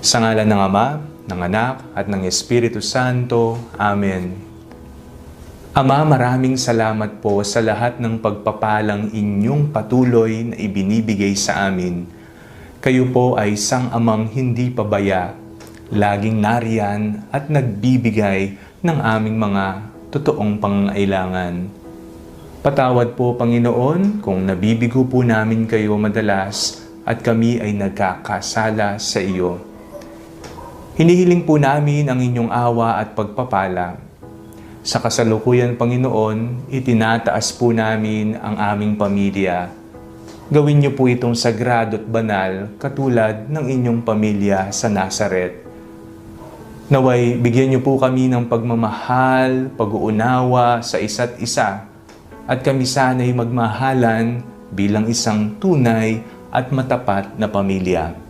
Sa ngalan ng Ama, ng Anak, at ng Espiritu Santo. Amen. Ama, maraming salamat po sa lahat ng pagpapalang inyong patuloy na ibinibigay sa amin. Kayo po ay sang-amang hindi pabaya, laging nariyan at nagbibigay ng aming mga totoong pangangailangan. Patawad po, Panginoon, kung nabibigo po namin kayo madalas at kami ay nagkakasala sa iyo. Hinihiling po namin ang inyong awa at pagpapala. Sa kasalukuyan, Panginoon, itinataas po namin ang aming pamilya. Gawin niyo po itong sagrado at banal katulad ng inyong pamilya sa Nazaret. Naway, bigyan niyo po kami ng pagmamahal, pag-uunawa sa isa't isa, at kami sana'y magmahalan bilang isang tunay at matapat na pamilya.